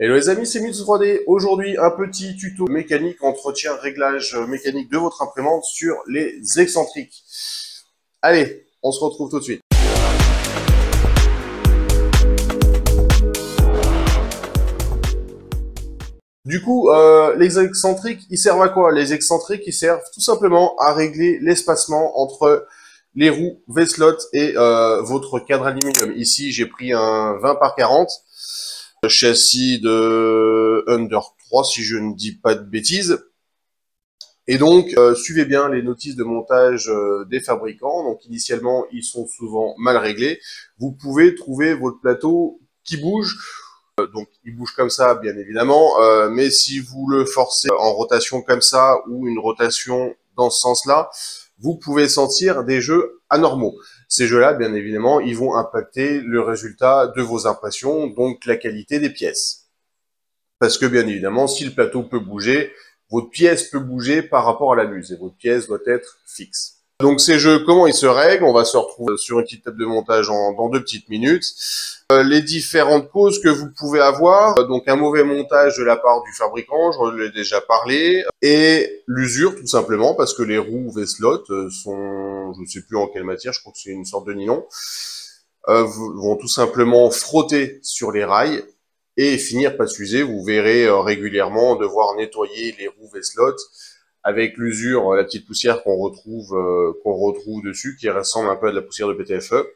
Hello les amis, c'est Mix 3D. Aujourd'hui, un petit tuto mécanique, entretien, réglage mécanique de votre imprimante sur les excentriques. Allez, on se retrouve tout de suite. Du coup, les excentriques, ils servent à quoi? Les excentriques, ils servent tout simplement à régler l'espacement entre les roues V-slot et votre cadre aluminium. Ici, j'ai pris un 20 par 40. Châssis de Under 3 si je ne dis pas de bêtises. Et donc, suivez bien les notices de montage des fabricants. Donc, initialement, ils sont souvent mal réglés. Vous pouvez trouver votre plateau qui bouge. Donc, il bouge comme ça, bien évidemment. Mais si vous le forcez en rotation comme ça ou une rotation dans ce sens-là, vous pouvez sentir des jeux anormaux. Ces jeux-là, bien évidemment, ils vont impacter le résultat de vos impressions, donc la qualité des pièces. Parce que, bien évidemment, si le plateau peut bouger, votre pièce peut bouger par rapport à la muse, et votre pièce doit être fixe. Donc ces jeux, comment ils se règlent? On va se retrouver sur une petite table de montage dans 2 petites minutes. Les différentes causes que vous pouvez avoir, donc un mauvais montage de la part du fabricant, je l'ai déjà parlé, et l'usure tout simplement, parce que les roues V-slot sont, je ne sais plus en quelle matière, je crois que c'est une sorte de nylon, vont tout simplement frotter sur les rails, et finir par s'user. Vous verrez régulièrement devoir nettoyer les roues V-slot avec l'usure, la petite poussière qu'on retrouve dessus, qui ressemble un peu à de la poussière de PTFE.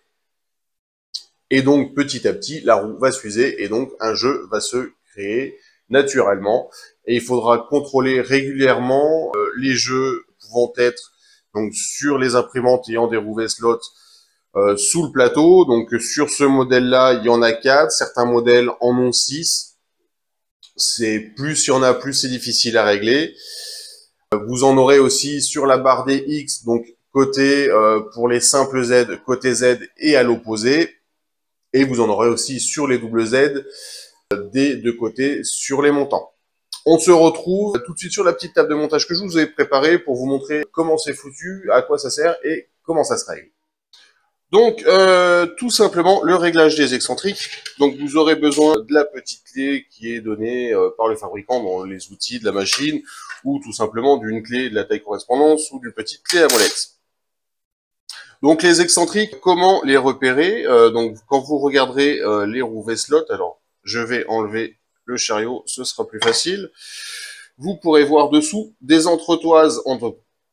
Et donc, petit à petit, la roue va s'user et donc un jeu va se créer naturellement. Et il faudra contrôler régulièrement les jeux pouvant être donc sur les imprimantes ayant des roues V-slot sous le plateau. Donc sur ce modèle-là, il y en a 4. Certains modèles en ont 6. C'est plus il y en a, plus c'est difficile à régler. Vous en aurez aussi sur la barre des X, donc côté pour les simples Z, côté Z et à l'opposé. Et vous en aurez aussi sur les double Z des deux côtés sur les montants. On se retrouve tout de suite sur la petite table de montage que je vous ai préparée pour vous montrer comment c'est foutu, à quoi ça sert et comment ça se règle. Donc, tout simplement, le réglage des excentriques. Donc, vous aurez besoin de la petite clé qui est donnée par le fabricant dans les outils de la machine, ou tout simplement d'une clé de la taille correspondance, ou d'une petite clé à molette. Donc, les excentriques, comment les repérer? Donc, quand vous regarderez les roues V-slot, alors, je vais enlever le chariot, ce sera plus facile. Vous pourrez voir dessous des entretoises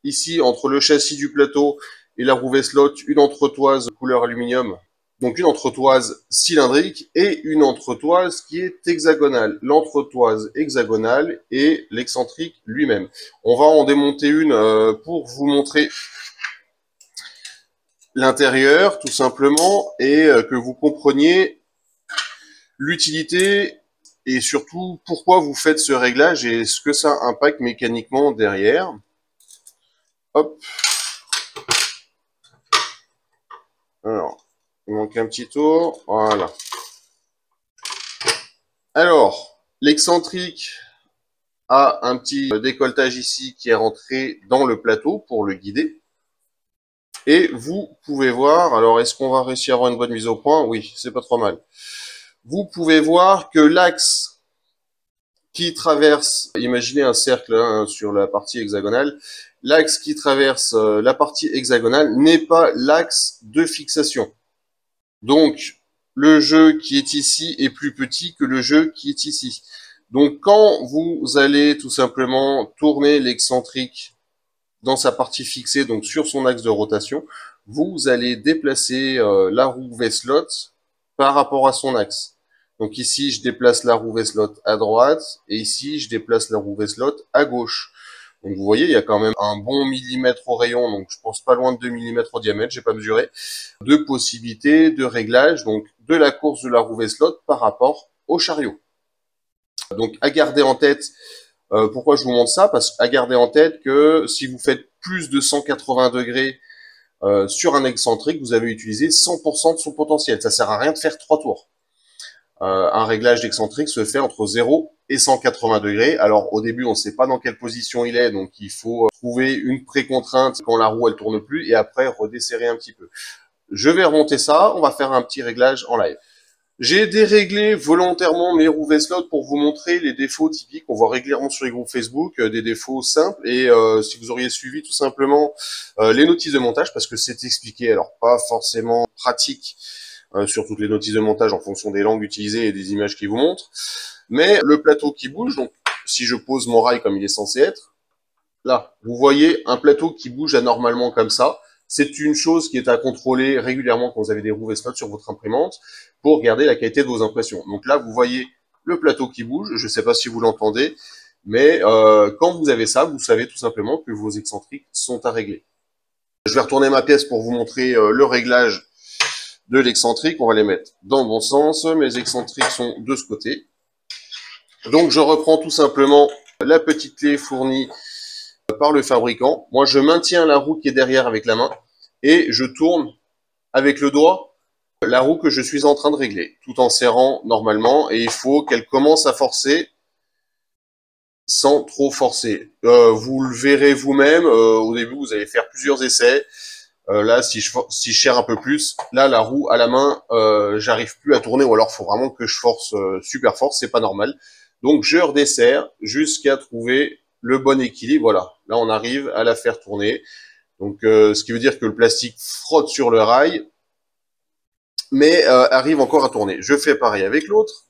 ici, entre le châssis du plateau et la roue V-slot, une entretoise couleur aluminium, donc une entretoise cylindrique et une entretoise qui est hexagonale. L'entretoise hexagonale et l'excentrique lui-même. On va en démonter une pour vous montrer l'intérieur, tout simplement, et que vous compreniez l'utilité et surtout pourquoi vous faites ce réglage et ce que ça impacte mécaniquement derrière. Hop. Alors, il manque un petit tour. Voilà. Alors, l'excentrique a un petit décolletage ici qui est rentré dans le plateau pour le guider. Et vous pouvez voir, alors est-ce qu'on va réussir à avoir une bonne mise au point? Oui, c'est pas trop mal. Vous pouvez voir que l'axe qui traverse, imaginez un cercle hein, sur la partie hexagonale, l'axe qui traverse la partie hexagonale n'est pas l'axe de fixation. Donc, le jeu qui est ici est plus petit que le jeu qui est ici. Donc, quand vous allez tout simplement tourner l'excentrique dans sa partie fixée, donc sur son axe de rotation, vous allez déplacer la roue V-slot par rapport à son axe. Donc ici, je déplace la roue V-slot à droite, et ici, je déplace la roue V-slot à gauche. Donc vous voyez, il y a quand même un bon millimètre au rayon, donc je pense pas loin de 2 mm au diamètre, j'ai pas mesuré, de possibilités de réglage donc de la course de la roue V-slot par rapport au chariot. Donc à garder en tête, pourquoi je vous montre ça? Parce qu'à garder en tête que si vous faites plus de 180 degrés sur un excentrique, vous avez utilisé 100% de son potentiel. Ça sert à rien de faire 3 tours. Un réglage d'excentrique se fait entre 0 et 180 degrés. Alors au début, on ne sait pas dans quelle position il est, donc il faut trouver une précontrainte quand la roue elle tourne plus et après redesserrer un petit peu. Je vais remonter ça, on va faire un petit réglage en live. J'ai déréglé volontairement mes roues Veslot pour vous montrer les défauts typiques qu'on voit régulièrement sur les groupes Facebook, des défauts simples, et si vous auriez suivi tout simplement les notices de montage, parce que c'est expliqué, alors pas forcément pratique sur toutes les notices de montage en fonction des langues utilisées et des images qui vous montrent, mais le plateau qui bouge, donc si je pose mon rail comme il est censé être, là, vous voyez un plateau qui bouge anormalement comme ça. C'est une chose qui est à contrôler régulièrement quand vous avez des roues Veslot sur votre imprimante pour garder la qualité de vos impressions. Donc là, vous voyez le plateau qui bouge. Je ne sais pas si vous l'entendez, mais quand vous avez ça, vous savez tout simplement que vos excentriques sont à régler. Je vais retourner ma pièce pour vous montrer le réglage de l'excentrique. On va les mettre dans le bon sens. Mes excentriques sont de ce côté. Donc je reprends tout simplement la petite clé fournie par le fabricant. Moi, je maintiens la roue qui est derrière avec la main et je tourne avec le doigt la roue que je suis en train de régler, tout en serrant normalement, et il faut qu'elle commence à forcer sans trop forcer. Vous le verrez vous-même, au début, vous allez faire plusieurs essais. Là, si je serre un peu plus, là, la roue à la main, j'arrive plus à tourner, ou alors il faut vraiment que je force super fort, c'est pas normal. Donc, je redesserre jusqu'à trouver le bon équilibre. Voilà, là, on arrive à la faire tourner. Donc, ce qui veut dire que le plastique frotte sur le rail, mais arrive encore à tourner. Je fais pareil avec l'autre.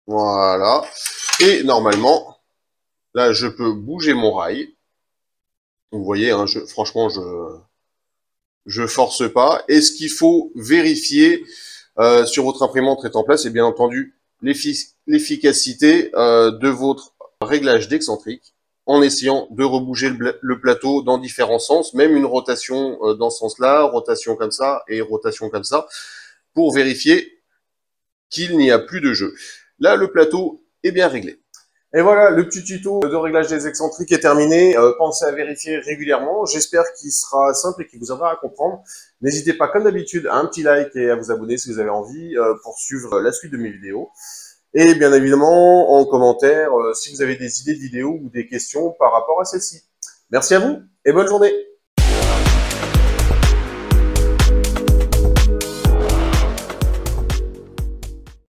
Voilà. Et normalement, là, je peux bouger mon rail. Vous voyez, hein, franchement, je force pas. Et ce qu'il faut vérifier sur votre imprimante est en place, c'est bien entendu l'efficacité de votre réglage d'excentrique en essayant de rebouger le plateau dans différents sens, même une rotation dans ce sens-là, rotation comme ça et rotation comme ça, pour vérifier qu'il n'y a plus de jeu. Là, le plateau est bien réglé. Et voilà, le petit tuto de réglage des excentriques est terminé. Pensez à vérifier régulièrement. J'espère qu'il sera simple et qu'il vous aidera à comprendre. N'hésitez pas, comme d'habitude, à un petit like et à vous abonner si vous avez envie pour suivre la suite de mes vidéos. Et bien évidemment, en commentaire, si vous avez des idées de vidéos ou des questions par rapport à celle-ci. Merci à vous et bonne journée.